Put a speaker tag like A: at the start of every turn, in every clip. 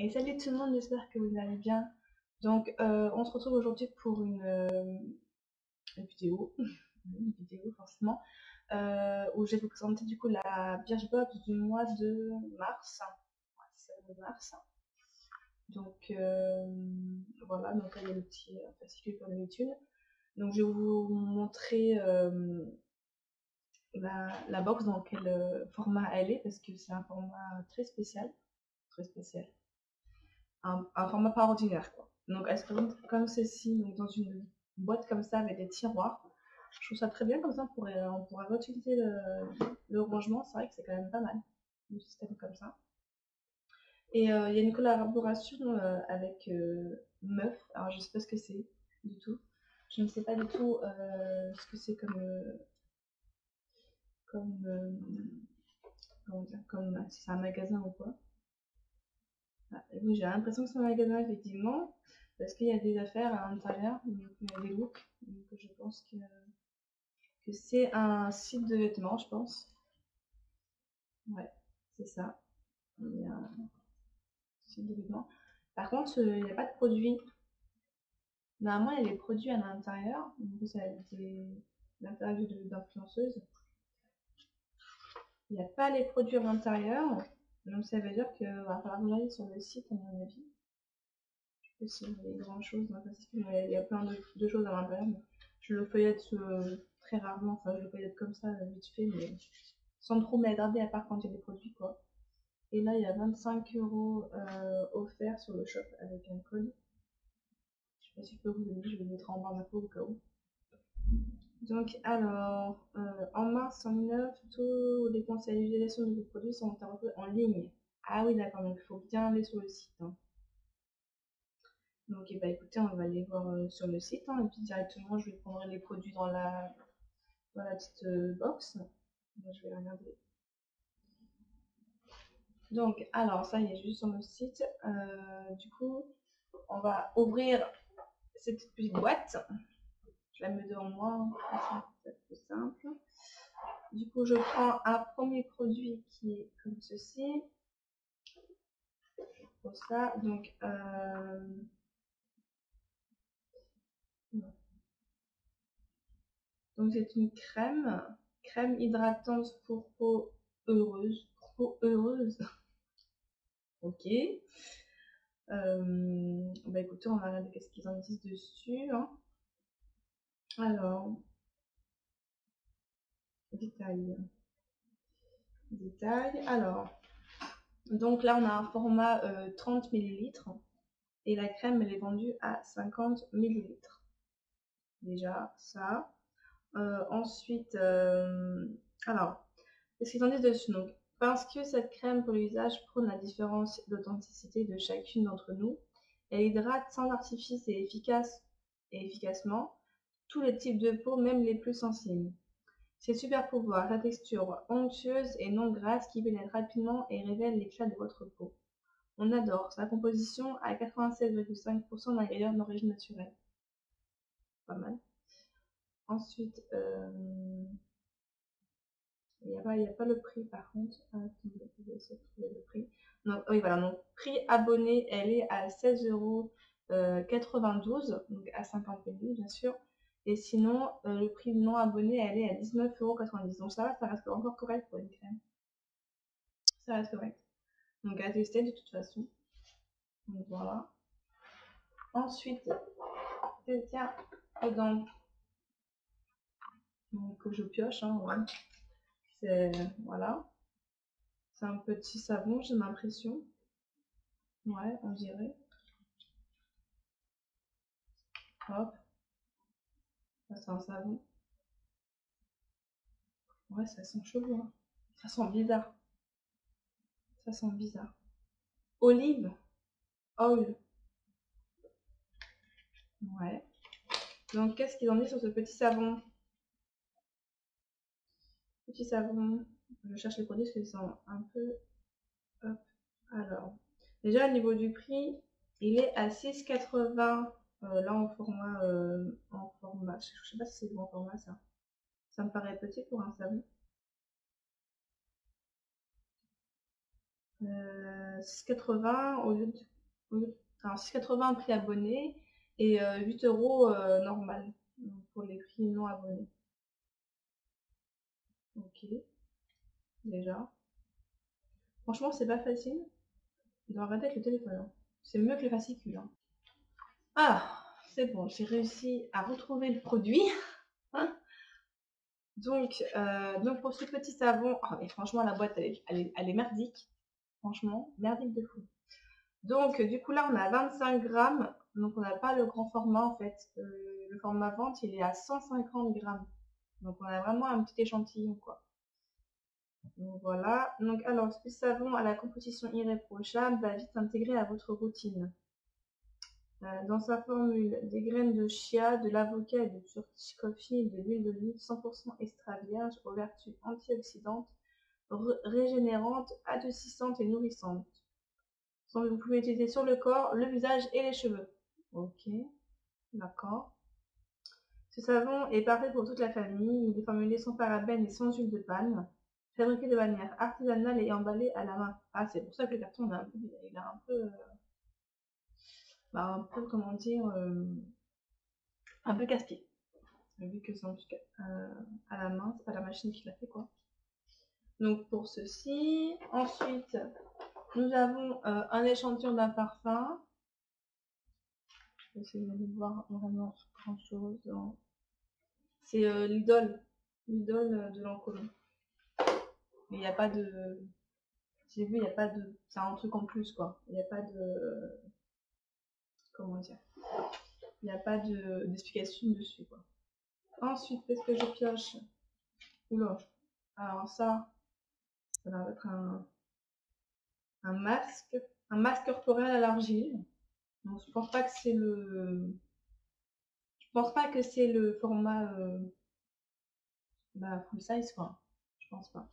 A: Et salut tout le monde, j'espère que vous allez bien. Donc, on se retrouve aujourd'hui pour une vidéo, une vidéo forcément, où je vais vous présenter du coup la Birchbox du mois de mars. Ouais, c'est le mois de mars. Donc, voilà, donc là il y a le petit fascicule comme d'habitude. Donc, je vais vous montrer la box dans quel format elle est, parce que c'est un format très spécial. Très spécial. Un format pas ordinaire quoi. Donc elle se présente comme ceci, donc dans une boîte comme ça avec des tiroirs. Je trouve ça très bien comme ça, on pourrait réutiliser le rangement, c'est vrai que c'est quand même pas mal, le système comme ça. Et il y a une collaboration avec Meuf, alors je sais pas ce que c'est du tout. Je ne sais pas du tout ce que c'est comment dire, comme si c'est un magasin ou quoi. Ah, j'ai l'impression que c'est un magasin, effectivement, parce qu'il y a des affaires à l'intérieur, donc il y a des looks. Donc je pense que c'est un site de vêtements, je pense. Ouais, c'est ça. Il y a un site de vêtements. Par contre, il n'y a pas de produits. Normalement, il y a des produits à l'intérieur. Donc, c'est des interviews d'influenceuses. Il n'y a pas les produits à l'intérieur. Donc, ça veut dire qu'il va falloir regarder sur le site, à mon avis. C'est des grandes choses, il y a plein de choses à l'intérieur. Je le feuillette très rarement, enfin je le feuillette comme ça vite fait, mais sans trop m'attarder à part quand il y a des produits quoi. Et là il y a 25 € offerts sur le shop avec un code. Je sais pas si je peux vous donner, je vais le mettre en barre d'infos au cas où. Donc alors, en mars 2009, tous les conseils d'utilisation de vos produits sont retrouvés en ligne. Ah oui d'accord, donc il faut bien aller sur le site. Hein. Donc, bah, écoutez, on va aller voir sur le site, hein, et puis directement, je vais prendre les produits dans la petite box. Donc, je vais regarder. Donc, alors, ça y est, juste sur le site. Du coup, on va ouvrir cette petite boîte. Je la mets devant moi, c'est plus simple. Du coup, je prends un premier produit qui est comme ceci. Pour ça, donc, donc c'est une crème hydratante pour peau heureuse. Peau heureuse. Ok. Bah écoutez, on va regarder qu'est-ce qu'ils en disent dessus. Hein. Alors, détail. Détail. Alors, donc là, on a un format 30 ml. Et la crème, elle est vendue à 50 ml. Déjà, ça. Ensuite, alors, qu'est-ce qu'ils en disent dessus? Donc, parce que cette crème pour le visage prône la différence d'authenticité de chacune d'entre nous, elle hydrate sans artifice et efficacement tous les types de peau, même les plus sensibles. C'est super pouvoir, sa texture onctueuse et non grasse qui pénètre rapidement et révèle l'éclat de votre peau. On adore sa composition à 96,5% d'ingrédients d'origine naturelle. Pas mal. Ensuite, il n'y a pas le prix par contre. Attendez, je vais essayer de trouver le prix. Donc, oui, voilà. Donc, prix abonné, elle est à 16,92 €, donc à 50 000 bien sûr. Et sinon, le prix non abonné, elle est à 19,90 €. Donc, ça reste encore correct pour une crème. Ça reste correct. Donc, à tester de toute façon. Donc, voilà. Ensuite, tiens, dedans. Donc, que je pioche, hein, ouais. C'est, voilà. C'est un petit savon, j'ai l'impression. Ouais, on dirait. Hop. Ça, c'est un savon. Ouais, ça sent chelou. Hein. Ça sent bizarre. Ça sent bizarre. Olive. Oil. Ouais. Donc, qu'est-ce qu'ils en disent sur ce petit savon? Petit savon. Je cherche les produits parce qu'ils sont un peu... Hop. Alors. Déjà, au niveau du prix, il est à 6,80 € là en format... Je sais pas si c'est bon format ça. Ça me paraît petit pour un savon. 6,80 alors 6,80 prix abonné et 8 € normal pour les prix non abonnés. Ok, déjà. Franchement, c'est pas facile de regarder avec le téléphone, hein. C'est mieux que les fascicules, hein. Ah, c'est bon, j'ai réussi à retrouver le produit. Hein. Donc pour ce petit savon, mais franchement la boîte elle est merdique. Franchement, merdique de fou. Donc du coup là on a 25 grammes, donc on n'a pas le grand format en fait. Le format vente il est à 150 grammes. Donc on a vraiment un petit échantillon quoi. Donc voilà. Donc alors ce savon à la composition irréprochable va vite s'intégrer à votre routine. Dans sa formule, des graines de chia, de l'avocat et de Turkish coffee et de l'huile d'olive 100% extra vierge aux vertus antioxydantes, régénérantes, adoucissantes et nourrissantes. Donc, vous pouvez utiliser sur le corps, le visage et les cheveux. Ok, d'accord. Ce savon est parfait pour toute la famille. Il est formulé sans parabènes et sans huile de palme. Fabriqué de manière artisanale et emballé à la main. Ah, c'est pour ça que le carton il a un peu, comment dire, un peu casse-pied. Vu que c'est en tout cas à la main, c'est pas la machine qui l'a fait quoi. Donc pour ceci, ensuite nous avons un échantillon d'un parfum. Je vais essayer de voir vraiment grand chose. C'est l'idole de Lancôme. Mais il n'y a pas de. J'ai vu, il n'y a pas de. C'est un truc en plus quoi. Il n'y a pas de. Comment dire. Il n'y a pas d'explication dessus quoi. Ensuite, qu'est-ce que je pioche? Oula. Alors ça va être un masque corporel à l'argile. Donc, je pense pas que c'est le format full size quoi. Je pense pas.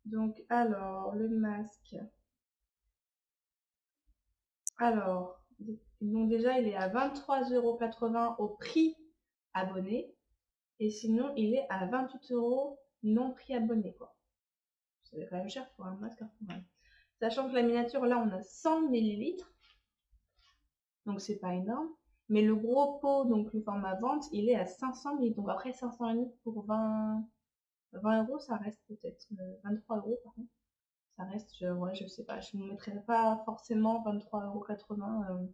A: Donc alors le masque. Alors donc déjà il est à 23,80 € au prix abonné et sinon il est à 28 € non prix abonné quoi. C'est quand même cher pour un masque corporel. Sachant que la miniature là on a 100 ml. Donc c'est pas énorme. Mais le gros pot, donc le format vente, il est à 500 ml. Donc après 500 ml pour 20 €, ça reste peut-être 23 € par contre. Ça reste, je sais pas, je ne mettrais pas forcément 23,80 €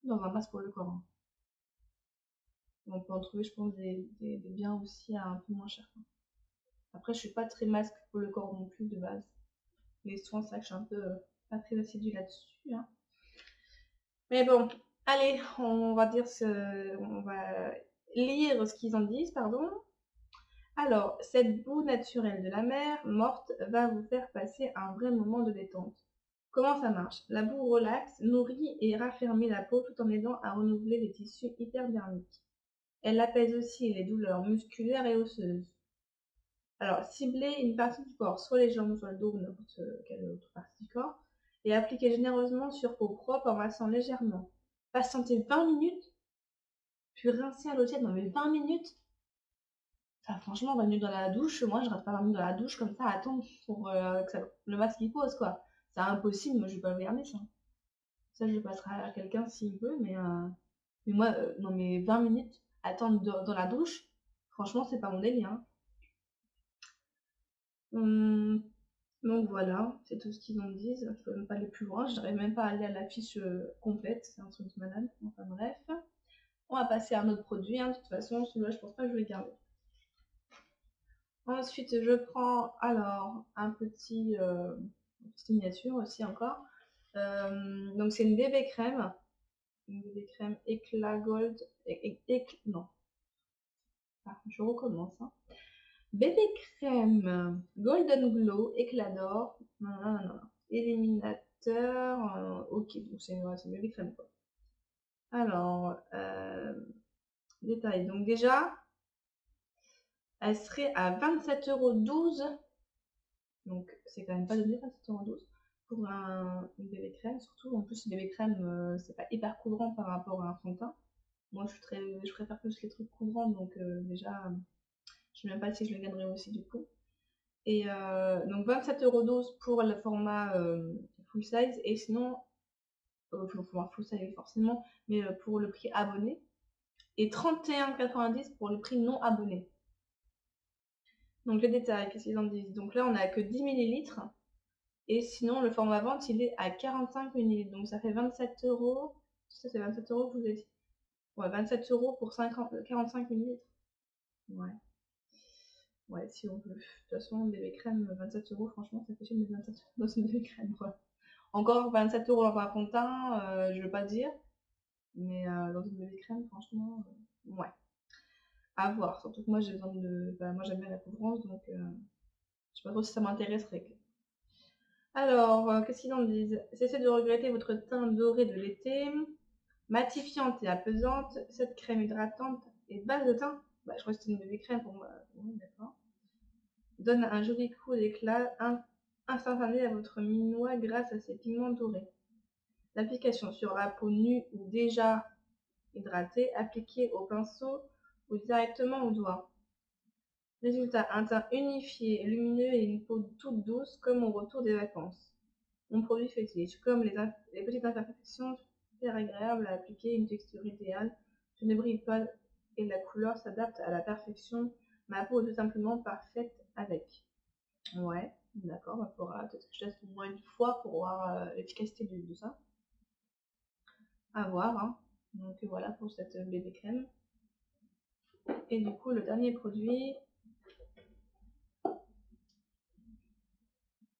A: dans un masque pour le corps, hein. On peut en trouver, je pense, des biens aussi à un peu moins cher, quoi. Après, je suis pas très masque pour le corps non plus de base. Mais souvent, c'est vrai que je suis un peu pas très assidue là-dessus, hein. Mais bon, allez, on va lire ce qu'ils en disent, pardon. Alors, cette boue naturelle de la mer morte va vous faire passer un vrai moment de détente. Comment ça marche? La boue relaxe, nourrit et raffermit la peau tout en aidant à renouveler les tissus hyperdermiques. Elle apaise aussi les douleurs musculaires et osseuses. Alors, ciblez une partie du corps, soit les jambes, soit le dos ou n'importe quelle autre partie du corps, et appliquez généreusement sur peau propre en massant légèrement. Patientez 20 minutes, puis rincez à l'eau tiède. Non mais 20 minutes? Enfin, franchement, 20 minutes dans la douche, moi je reste pas 20 minutes dans la douche comme ça à attendre pour que le masque il pose quoi. C'est impossible, moi je vais pas le regarder ça. Ça je passerai à quelqu'un s'il veut, mais moi, non mais 20 minutes attendre dans la douche, franchement c'est pas mon délire, hein. Donc voilà, c'est tout ce qu'ils en disent. Je peux même pas aller plus loin, je n'arrive même pas à aller à la fiche complète, c'est un truc de malade. Enfin bref, on va passer à un autre produit, hein. De toute façon celui-là je pense pas que je vais le garder. Ensuite, je prends alors une petite miniature aussi encore. Donc c'est une bébé crème éclat gold, non, je recommence, hein. Bébé crème golden glow éclat d'or, éliminateur, ok, donc c'est bébé crème quoi. Alors détail, donc déjà elle serait à 27,12 €. Donc c'est quand même pas donné 27,12 € pour une bébé crème, surtout en plus une bébé crème c'est pas hyper couvrant par rapport à un fond de teint. Moi je préfère plus les trucs couvrants donc déjà je sais même pas si je le garderai aussi du coup. Et donc 27,12 € pour le format full size, et sinon, le format full size forcément, mais pour le prix abonné, et 31,90 € pour le prix non abonné. Donc les détails, qu'est-ce qu'ils en disent? Donc là on a que 10 ml, et sinon le format vente il est à 45 ml, donc ça fait 27 €. Ça c'est 27 € que vous avez dit. Ouais, 27 € pour 45 ml. Ouais. Ouais, si on veut. De toute façon, bébé crème, 27 €, franchement, ça fait chier de mettre 27 € dans une bébé crème, quoi. Encore 27 € dans un fond de teint, je veux pas dire. Mais dans une bébé crème, franchement, ouais. À voir. Surtout que moi, j'ai besoin de. Bah, moi, j'aime bien la couvrance, donc je sais pas trop si ça m'intéresserait. Alors, qu'est-ce qu'ils en disent? Cessez de regretter votre teint doré de l'été. Matifiante et apaisante, cette crème hydratante et base de teint. Bah, je crois que c'est une bébé crème pour moi. Oui, d'accord. Donne un joli coup d'éclat instantané à votre minois grâce à ses pigments dorés. L'application sur la peau nue ou déjà hydratée, appliquée au pinceau ou directement au doigt. Résultat, un teint unifié, lumineux et une peau toute douce comme au retour des vacances. Mon produit fétiche, comme les petites imperfections, super agréable à appliquer, une texture idéale. Je ne brille pas et la couleur s'adapte à la perfection. Ma peau est tout simplement parfaite avec. Ouais, d'accord, il faudra peut-être que je teste au moins une fois pour voir l'efficacité de ça. À voir, hein. Donc voilà pour cette bébé crème. Et du coup, le dernier produit.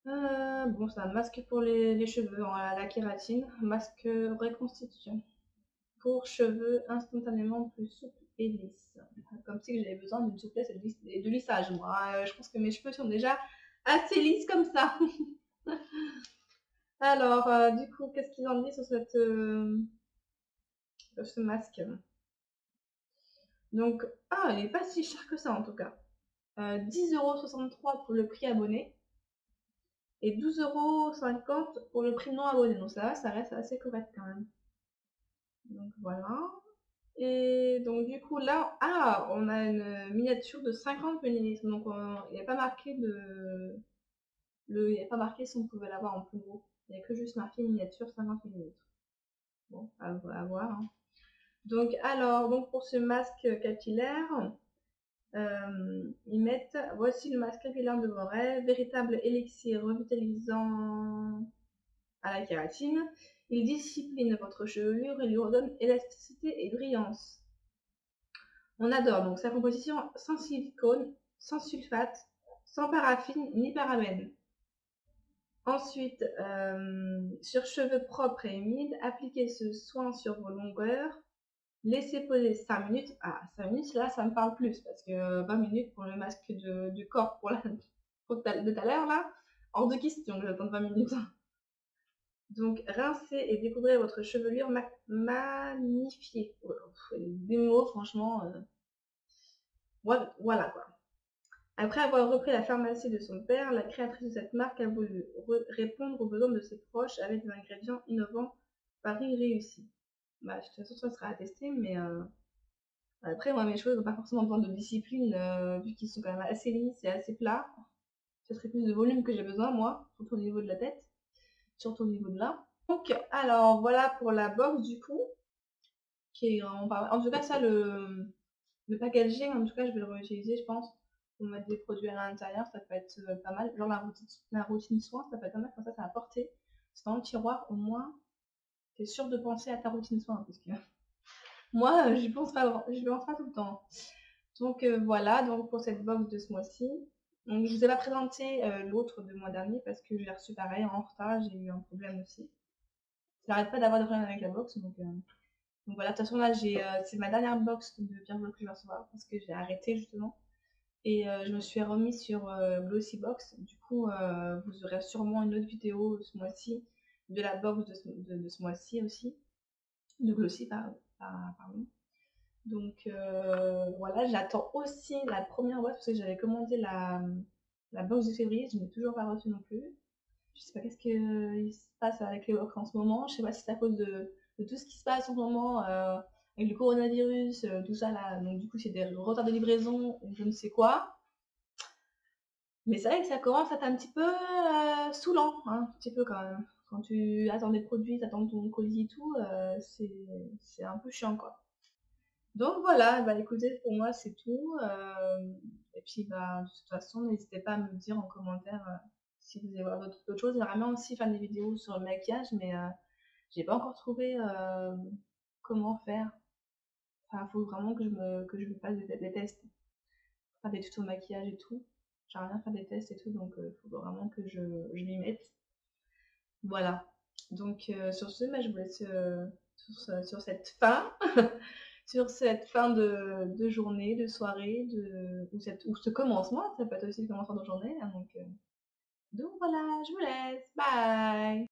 A: Bon, c'est un masque pour les cheveux à la kératine, masque reconstitution. Pour cheveux instantanément plus souples et lisses. Comme si j'avais besoin d'une souplesse et de lissage, moi. Je pense que mes cheveux sont déjà assez lisses comme ça. Alors, du coup, qu'est-ce qu'ils en disent sur ce masque? Donc, ah, il n'est pas si cher que ça en tout cas. 10,63 € pour le prix abonné et 12,50 € pour le prix non abonné. Donc ça reste assez correct quand même. Donc voilà. Et donc du coup là, ah, on a une miniature de 50 ml. Donc il n'y a pas marqué il n'y a pas marqué si on pouvait l'avoir en plus gros. Il n'y a que juste marqué miniature 50 ml. Bon, à voir, hein. Donc alors, donc pour ce masque capillaire, ils mettent voici le masque capillaire de vos rêves, véritable élixir revitalisant à la kératine. Il discipline votre chevelure et lui redonne élasticité et brillance. On adore donc sa composition sans silicone, sans sulfate, sans paraffine ni parabènes. Ensuite, sur cheveux propres et humides, appliquez ce soin sur vos longueurs. Laissez poser 5 minutes. Ah, 5 minutes, là, ça me parle plus parce que 20 minutes pour le masque du corps de tout à l'heure, là, hors de question que j'attende 20 minutes. Donc, rincez et découvrez votre chevelure magnifiée. Des mots, franchement, voilà quoi. Après avoir repris la pharmacie de son père, la créatrice de cette marque a voulu répondre aux besoins de ses proches avec des ingrédients innovants, pari réussi. Bah, de toute façon, ça sera à tester, mais après, moi, mes cheveux n'ont pas forcément besoin de discipline, vu qu'ils sont quand même assez lisses et assez plats. Ce serait plus de volume que j'ai besoin, moi, surtout au niveau de la tête, surtout au niveau de là. Donc, alors, voilà pour la box, du coup, qui est en tout cas, ça, le packaging, en tout cas, je vais le réutiliser, je pense, pour mettre des produits à l'intérieur, ça peut être pas mal. Genre la routine soin, ça peut être pas mal, comme ça à porter. C'est dans le tiroir, au moins, t'es sûr de penser à ta routine soin, parce que moi, j'y pense pas tout le temps. Donc voilà, donc pour cette box de ce mois-ci. Donc je vous ai pas présenté l'autre de mois dernier parce que j'ai reçu pareil en retard, j'ai eu un problème aussi. J'arrête pas d'avoir des problèmes avec la box, donc voilà. De toute façon là, c'est ma dernière box de Bienvenue que je vais recevoir parce que j'ai arrêté justement. Et je me suis remise sur Glossybox. Du coup, vous aurez sûrement une autre vidéo ce mois-ci de la box de ce mois-ci aussi. De Glossy, pardon. Donc voilà, j'attends aussi la première boîte parce que j'avais commandé la box de février, je n'ai toujours pas reçu non plus. Je sais pas qu'est-ce qu'il se passe avec les box en ce moment. Je sais pas si c'est à cause de tout ce qui se passe en ce moment avec le coronavirus, tout ça là. Donc du coup, c'est des retards de livraison ou je ne sais quoi. Mais c'est vrai que ça commence à être un petit peu saoulant, hein, un petit peu quand même. Quand tu attends des produits, t'attends ton colis et tout, c'est un peu chiant quoi. Donc voilà, bah écoutez, pour moi c'est tout. Et puis bah de toute façon, n'hésitez pas à me dire en commentaire si vous voulez voir d'autres choses. J'aimerais bien aussi faire des vidéos sur le maquillage, mais j'ai pas encore trouvé comment faire. Enfin, faut vraiment que je me fasse des tests, faire des tutos maquillage et tout. J'aimerais bien faire des tests et tout, donc il faut vraiment que je m'y mette. Voilà. Donc sur ce, bah, je vous laisse sur cette fin, sur cette fin de journée, de soirée, ou ce commencement, ça peut être aussi le commencement de journée, hein, donc voilà, je vous laisse, bye!